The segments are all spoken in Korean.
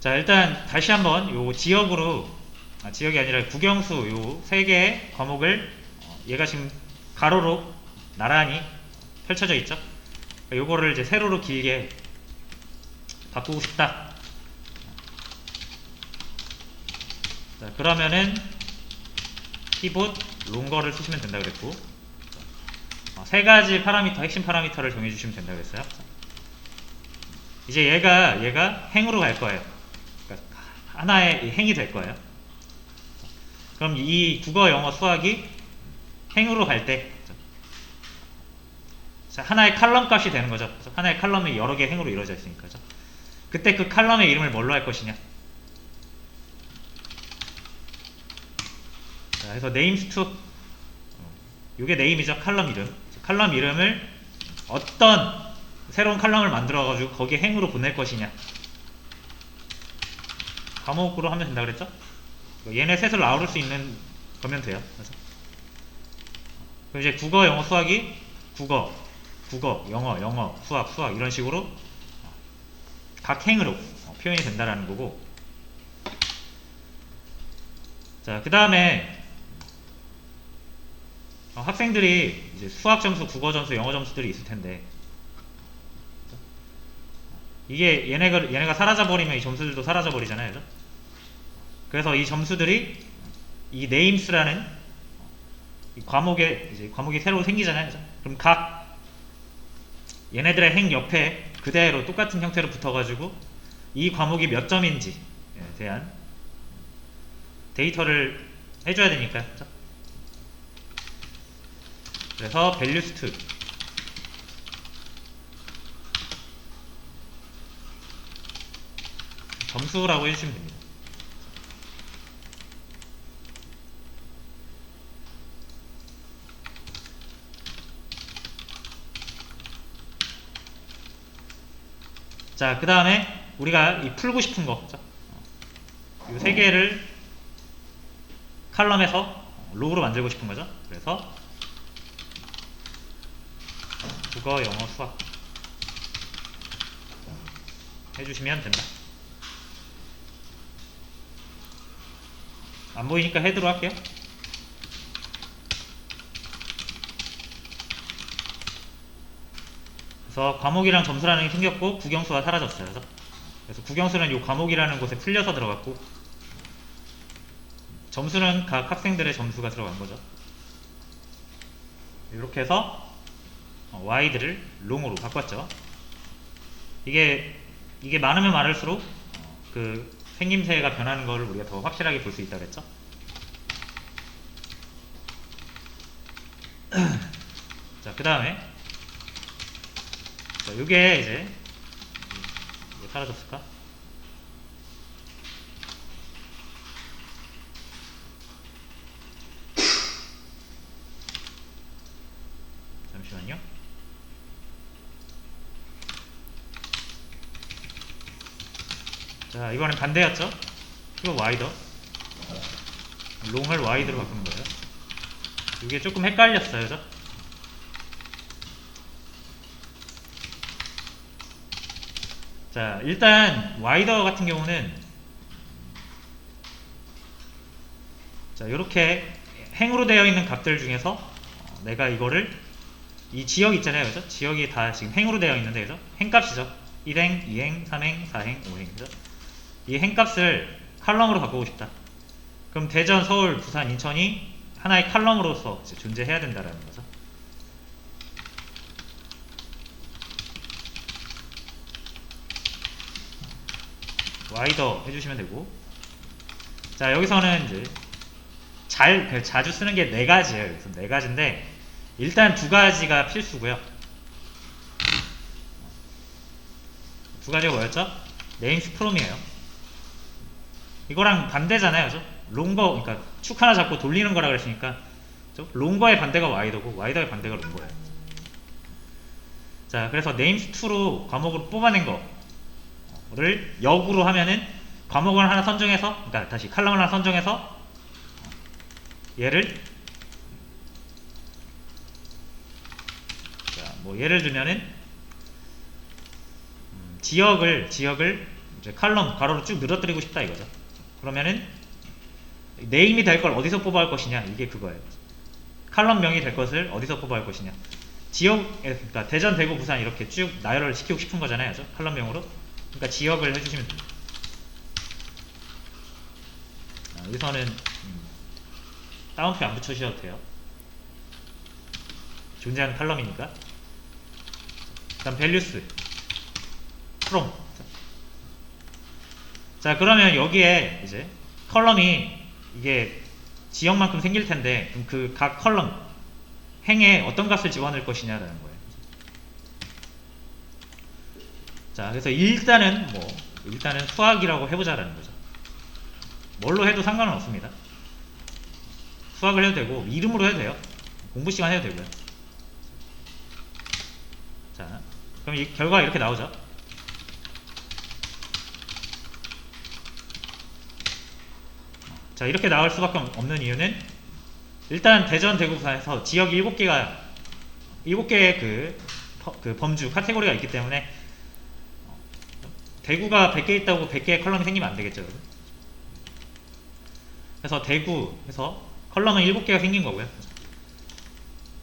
자, 일단 다시 한번 요 지역으로, 지역이 아니라 국영수 요 세 개의 과목을 얘가 지금 가로로 나란히 펼쳐져 있죠. 요거를 이제 세로로 길게 바꾸고 싶다. 자, 그러면은 pivot longer를 쓰시면 된다 그랬고, 세 가지 파라미터, 핵심 파라미터를 정해 주시면 된다 그랬어요. 이제 얘가 행으로 갈 거예요. 그러니까 하나의 행이 될 거예요. 그럼 이 국어, 영어, 수학이 행으로 갈 때 하나의 칼럼 값이 되는 거죠. 하나의 칼럼이 여러 개 행으로 이루어져 있으니까. 그때 그 칼럼의 이름을 뭘로 할 것이냐. 자, 그래서 names to, 이게 네임이죠. 칼럼 이름. 칼럼 이름을 어떤 새로운 칼럼을 만들어 가지고 거기에 행으로 보낼 것이냐. 과목으로 하면 된다 그랬죠. 얘네 셋을 나올 수 있는 거면 돼요. 그럼 이제 국어, 영어, 수학이 국어, 영어, 수학 이런 식으로 각 행으로 표현이 된다라는 거고. 자, 그 다음에 학생들이 이제 수학 점수, 국어 점수, 영어 점수들이 있을 텐데, 이게 얘네가 사라져버리면 이 점수들도 사라져버리잖아요. 그죠? 그래서 이 점수들이 이 names라는 이 과목이 새로 생기잖아요. 그죠? 그럼 각 얘네들의 행 옆에 그대로 똑같은 형태로 붙어가지고 이 과목이 몇 점인지에 대한 데이터를 해줘야 되니까. 그죠? 그래서 values to 점수라고 해주시면 됩니다. 자, 그 다음에 우리가 이 풀고 싶은 거, 이 세 개를 칼럼에서 로우로 만들고 싶은 거죠. 그래서 국어, 영어, 수학 해주시면 된다. 안 보이니까 헤드로 할게요. 그래서 과목이랑 점수라는 게 생겼고 국영수가 사라졌어요. 그래서 국영수는 이 과목이라는 곳에 풀려서 들어갔고, 점수는 각 학생들의 점수가 들어간 거죠. 이렇게 해서 y들을 long으로 바꿨죠. 이게 많으면 많을수록 그 생김새가 변하는 걸 우리가 더 확실하게 볼 수 있다 그랬죠. 자, 그 다음에 이게 이제 사라졌을까? 잠시만요. 자, 이번엔 반대였죠? 이거 와이더, 롱을 와이드로 바꾸는 거예요. 이게 조금 헷갈렸어요. 그죠? 자, 일단 와이더 같은 경우는 자, 이렇게 행으로 되어 있는 값들 중에서 내가 이거를 이 지역 있잖아요. 그죠? 지역이 다 지금 행으로 되어 있는데, 그죠? 행값이죠. 1행, 2행, 3행, 4행, 5행. 그죠? 이 행값을 칼럼으로 바꾸고 싶다. 그럼 대전, 서울, 부산, 인천이 하나의 칼럼으로서 존재해야 된다라는 거죠. 와이더 해주시면 되고. 자, 여기서는 이제 자주 쓰는 게 네 가지예요. 그래서 네 가지인데, 일단 두 가지가 필수고요. 두 가지가 뭐였죠? names from이에요. 이거랑 반대잖아요. 그죠? 롱거, 그러니까 축 하나 잡고 돌리는 거라 그랬으니까, 롱거의 반대가 와이더고 와이더의 반대가 롱거예요. 자, 그래서 names to로 과목으로 뽑아낸 거를 역으로 하면은 과목을 하나 선정해서, 그러니까 다시 칼럼을 하나 선정해서 얘를, 자, 뭐 예를 들면은 지역을 이제 칼럼 괄호로 쭉 늘어뜨리고 싶다 이거죠. 그러면은 네임이 될 걸 어디서 뽑아올 것이냐, 이게 그거예요. 칼럼명이 될 것을 어디서 뽑아올 것이냐. 지역, 그러니까 대전, 대구, 부산 이렇게 쭉 나열을 시키고 싶은 거잖아요, 그죠? 칼럼명으로. 그러니까 지역을 해주시면 됩니다. 여기서는 따옴표 안 붙여주셔도 돼요. 존재하는 칼럼이니까. 다음 밸류스 from. 자, 그러면 여기에 이제 컬럼이 이게 지역만큼 생길 텐데, 그럼 그 각 컬럼 행에 어떤 값을 집어넣을 것이냐라는 거예요. 자, 그래서 일단은 수학이라고 해보자라는 거죠. 뭘로 해도 상관은 없습니다. 수학을 해도 되고 이름으로 해도 돼요. 공부 시간 해도 되고요. 자, 그럼 이 결과가 이렇게 나오죠. 자, 이렇게 나올 수밖에 없는 이유는 일단 대전, 대구, 부산에서 지역 7개가 7개의 그 범주 카테고리가 있기 때문에 대구가 100개 있다고 100개의 컬럼이 생기면 안 되겠죠, 여러분. 그래서 대구에서 컬럼은 7개가 생긴 거고요.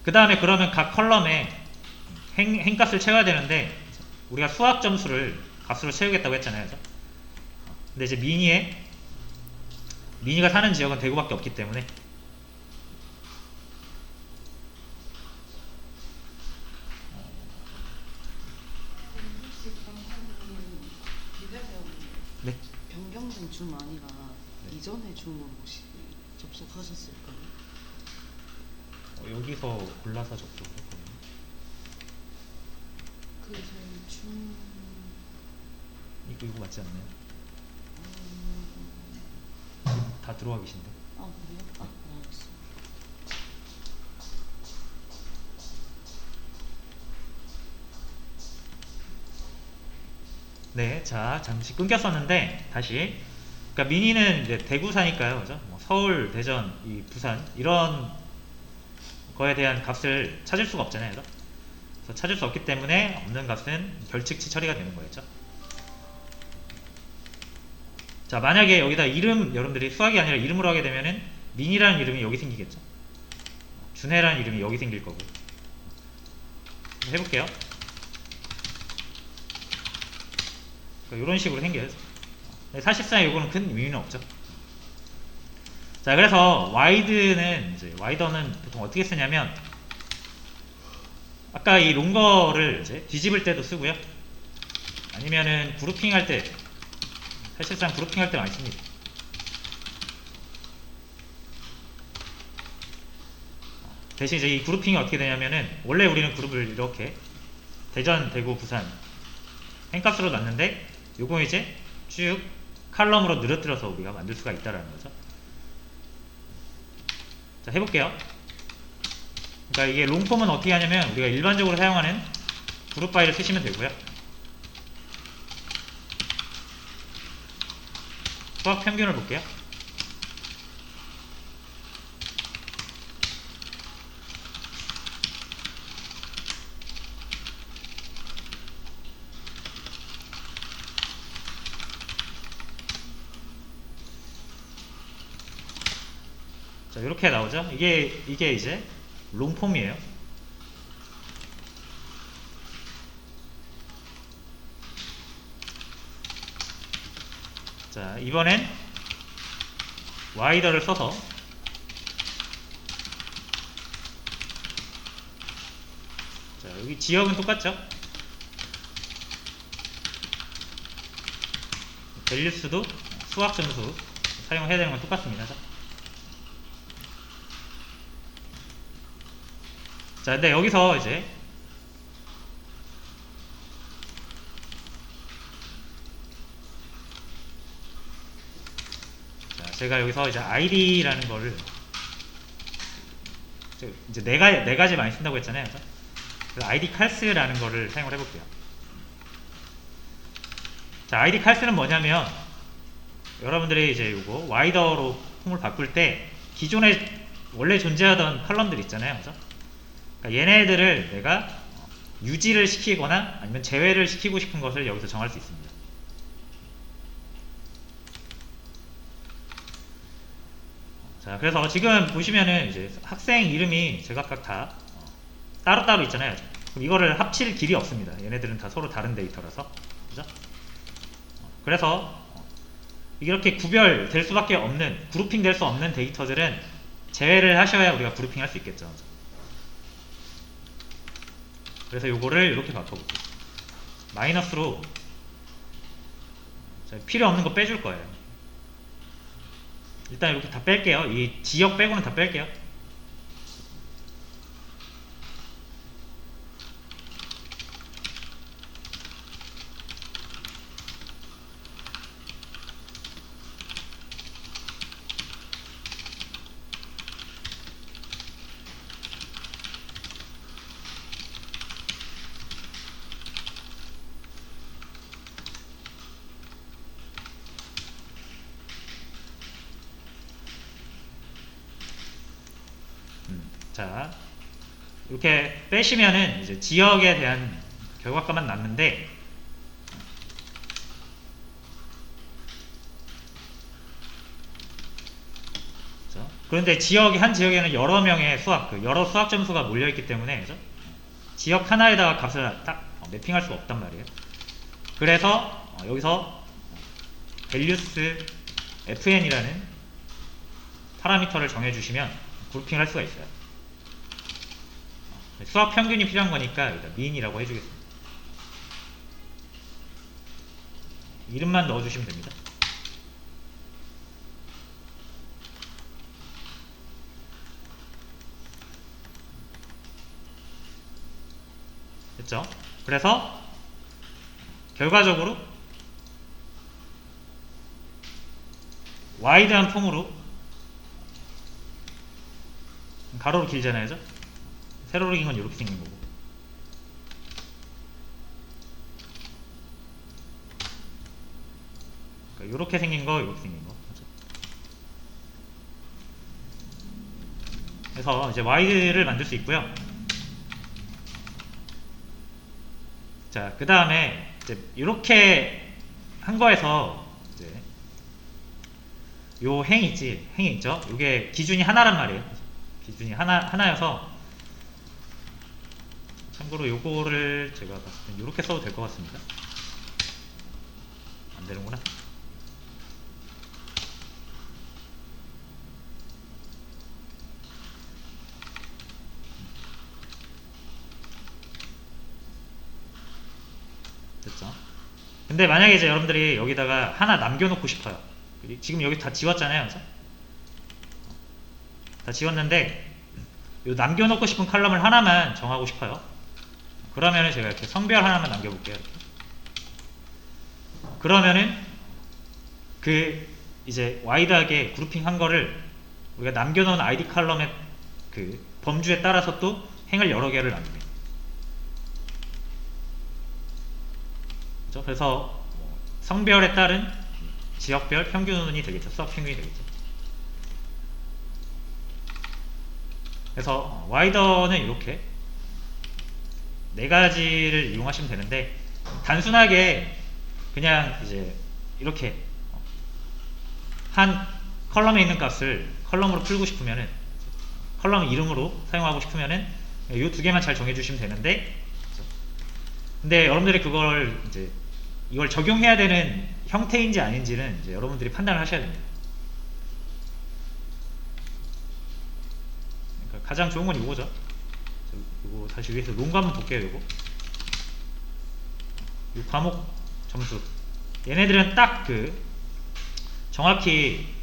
그 다음에 그러면 각 컬럼에 행값을 채워야 되는데 우리가 수학 점수를 값으로 채우겠다고 했잖아요, 그죠? 근데 이제 미니가 사는 지역은 대구밖에 없기 때문에 네. 변경된 줌 아니라 이전의 줌으로 혹시 접속하셨을까요? 여기서 골라서 접속했거든요. 그 저희 줌 이거 맞지 않나요? 다 들어와 계신데. 아 그래요? 아 알겠습니다. 네, 자, 잠시 끊겼었는데 다시. 그러니까 미니는 이제 대구 사니까요, 그죠? 뭐 서울, 대전, 이 부산 이런 거에 대한 값을 찾을 수가 없잖아요, 그죠? 그래서 찾을 수 없기 때문에 없는 값은 별칙치 처리가 되는 거였죠. 자, 만약에 여기다 이름, 여러분들이 수학이 아니라 이름으로 하게 되면은 민이라는 이름이 여기 생기겠죠. 준혜라는 이름이 여기 생길 거고. 해볼게요. 이런 식으로 생겨요. 사실상 이거는 큰 의미는 없죠. 자, 그래서 와이더는 보통 어떻게 쓰냐면 아까 이 롱거를 이제 뒤집을 때도 쓰고요. 아니면은 그룹핑 할 때, 사실상 그룹핑 할 때 많이 씁니다. 대신 이제 이 그룹핑이 어떻게 되냐면은 원래 우리는 그룹을 이렇게 대전, 대구, 부산 행값으로 놨는데 요거 이제 쭉 칼럼으로 늘어뜨려서 우리가 만들 수가 있다라는 거죠. 자, 해볼게요. 그러니까 이게 롱폼은 어떻게 하냐면 우리가 일반적으로 사용하는 그룹 파일을 쓰시면 되고요. 수학 평균을 볼게요. 자, 이렇게 나오죠. 이게 이제 롱폼이에요. 자, 이번엔 와이더를 써서 자, 여기 지역은 똑같죠. 밸류스도 수학 점수 사용해야 되는 건 똑같습니다. 자, 근데 여기서 이제 자, 제가 여기서 이제 id라는 거를 이제 네 가지 많이 쓴다고 했잖아요. 그래서 id cals라는 거를 사용을 해볼게요. 자, id cals는 뭐냐면 여러분들이 이제 이거 와이더로 폼을 바꿀 때 기존에 원래 존재하던 컬럼들 있잖아요, 그죠? 그러니까 얘네들을 내가 유지를 시키거나 아니면 제외를 시키고 싶은 것을 여기서 정할 수 있습니다. 자, 그래서 지금 보시면은 이제 학생 이름이 제각각 다 따로따로 있잖아요. 그럼 이거를 합칠 길이 없습니다. 얘네들은 다 서로 다른 데이터라서. 그죠? 그래서 이렇게 구별될 수밖에 없는, 그룹핑 될 수 없는 데이터들은 제외를 하셔야 우리가 그룹핑 할 수 있겠죠. 그래서 요거를 이렇게 바꿔볼게요. 마이너스로 필요 없는 거 빼줄 거예요. 일단 이렇게 다 뺄게요. 이 지역 빼고는 다 뺄게요. 자, 이렇게 빼시면은 이제 지역에 대한 결과값만 남는데, 그죠? 그런데 한 지역에는 여러 명의 여러 수학 점수가 몰려있기 때문에, 그죠? 지역 하나에다가 값을 딱 매핑할 수가 없단 말이에요. 그래서 여기서 values fn이라는 파라미터를 정해주시면 그룹핑을 할 수가 있어요. 수학 평균이 필요한 거니까 일단 mean이라고 해주겠습니다. 이름만 넣어주시면 됩니다. 됐죠? 그래서 결과적으로 와이드한 폼으로 가로로 길잖아요, 그죠? 세로로 긴 건 이렇게 생긴 거고. 그러니까 이렇게 생긴 거, 이렇게 생긴 거. 그렇죠? 그래서 이제 와이드를 만들 수 있고요. 자, 그 다음에 이제 이렇게 한 거에서 이제 요 행이 있죠? 이게 기준이 하나란 말이에요. 기준이 하나여서 참고로 요거를 제가 봤을 땐 이렇게 써도 될 것 같습니다. 안 되는구나. 됐죠? 근데 만약에 이제 여러분들이 여기다가 하나 남겨놓고 싶어요. 지금 여기 다 지웠잖아요, 그죠? 다 지웠는데 요 남겨놓고 싶은 칼럼을 하나만 정하고 싶어요. 그러면은 제가 이렇게 성별 하나만 남겨볼게요. 이렇게. 그러면은 그 이제 와이드하게 그룹핑 한 거를 우리가 남겨놓은 아이디 칼럼의 그 범주에 따라서 또 행을 여러 개를 남깁니다. 그렇죠? 그래서 성별에 따른 지역별 평균이 되겠죠. 수학 평균이 되겠죠. 그래서 와이더는 이렇게 네 가지를 이용하시면 되는데, 단순하게 그냥 이제 이렇게 한 컬럼에 있는 값을 컬럼으로 풀고 싶으면은, 컬럼 이름으로 사용하고 싶으면은 이 두 개만 잘 정해주시면 되는데, 근데 여러분들이 이걸 적용해야 되는 형태인지 아닌지는 이제 여러분들이 판단을 하셔야 됩니다. 그러니까 가장 좋은 건 이거죠. 이거 다시 위에서 롱 한번 볼게요. 이 과목 점수, 얘네들은 딱 정확히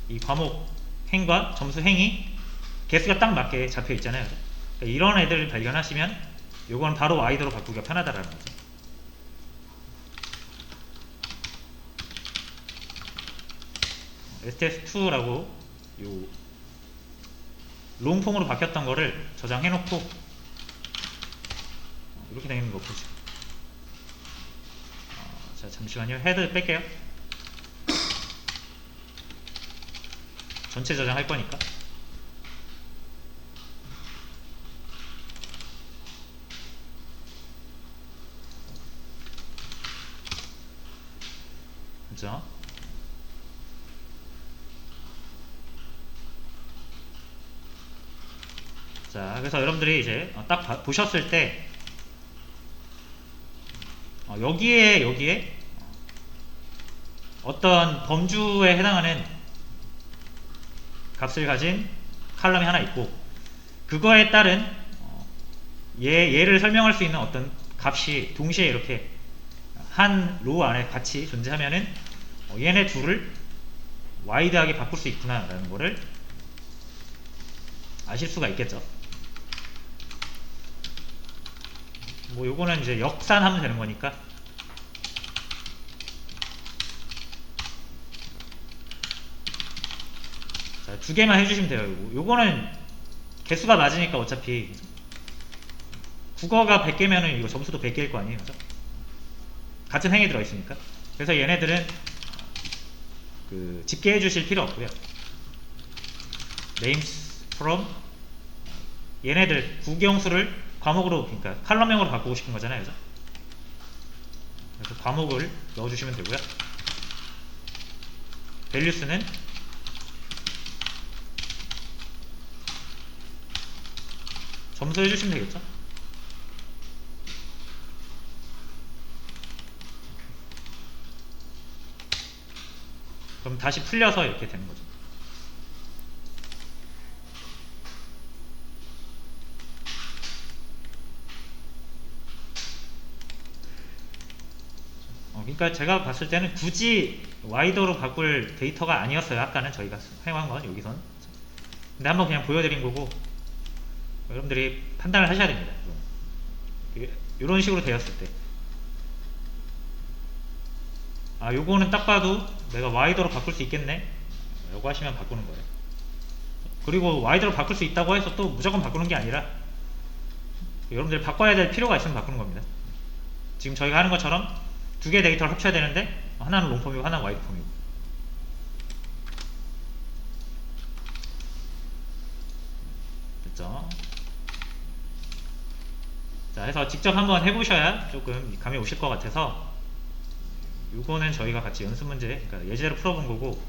이 과목 행과 점수 행이 개수가 딱 맞게 잡혀 있잖아요. 그러니까 이런 애들을 발견하시면 요건 바로 와이드로 바꾸기가 편하다라는 거죠. STS2라고 요 롱폼으로 바뀌었던 거를 저장해 놓고 이렇게 되는 거 보죠. 자, 잠시만요. 헤드 뺄게요. 전체 저장할 거니까. 그죠? 자, 그래서 여러분들이 이제 딱 보셨을 때 여기에 어떤 범주에 해당하는 값을 가진 칼럼이 하나 있고, 그거에 따른 얘를 설명할 수 있는 어떤 값이 동시에 이렇게 한 로우 안에 같이 존재하면은 얘네 둘을 와이드하게 바꿀 수 있구나 라는 거를 아실 수가 있겠죠. 뭐 요거는 이제 역산하면 되는 거니까. 자, 두 개만 해주시면 돼요. 요거는 개수가 맞으니까 어차피 국어가 100개면은 이거 점수도 100개일 거 아니에요. 그죠? 같은 행에 들어있으니까. 그래서 얘네들은 그 집계해 주실 필요 없고요. names from 얘네들 국영수를 과목으로, 그러니까 칼럼명으로 바꾸고 싶은 거잖아요. 그죠? 그래서 과목을 넣어주시면 되고요. values는 점수 해주시면 되겠죠? 그럼 다시 풀려서 이렇게 되는 거죠. 그러니까 제가 봤을 때는 굳이 와이더로 바꿀 데이터가 아니었어요. 아까는 저희가 사용한 건 여기선. 근데 한번 그냥 보여드린 거고, 여러분들이 판단을 하셔야 됩니다. 이런 식으로 되었을 때, 요거는 딱 봐도 내가 와이더로 바꿀 수 있겠네 라고 하시면 바꾸는 거예요. 그리고 와이더로 바꿀 수 있다고 해서 또 무조건 바꾸는 게 아니라 여러분들이 바꿔야 될 필요가 있으면 바꾸는 겁니다. 지금 저희가 하는 것처럼 두 개의 데이터를 합쳐야 되는데 하나는 롱폼이고 하나는 와이드폼이고. 됐죠? 자, 해서 직접 한번 해보셔야 조금 감이 오실 것 같아서, 요거는 저희가 같이 연습 문제, 그러니까 예제로 풀어본 거고,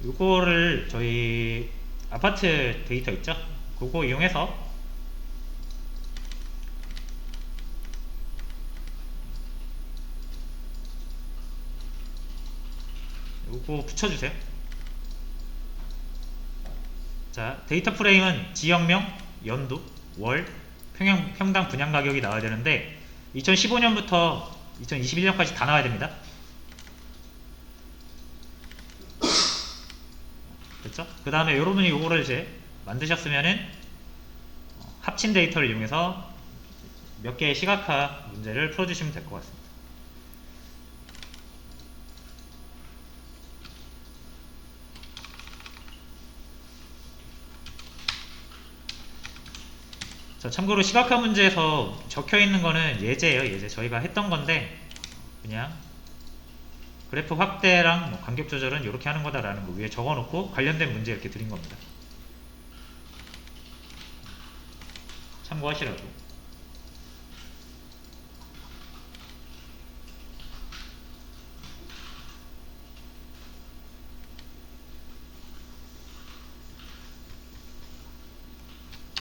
요거를 저희 아파트 데이터 있죠? 그거 이용해서 요거 붙여주세요. 자, 데이터 프레임은 지역명, 연도, 월, 평당 분양 가격이 나와야 되는데 2015년부터 2021년까지 다 나와야 됩니다. 됐죠? 그 다음에 여러분이 요거를 이제 만드셨으면은 합친 데이터를 이용해서 몇 개의 시각화 문제를 풀어주시면 될 것 같습니다. 자, 참고로 시각화 문제에서 적혀 있는 거는 예제예요. 예제. 저희가 했던 건데 그냥 그래프 확대랑 뭐 간격 조절은 이렇게 하는 거다라는 거 위에 적어 놓고 관련된 문제 이렇게 드린 겁니다. 참고하시라고.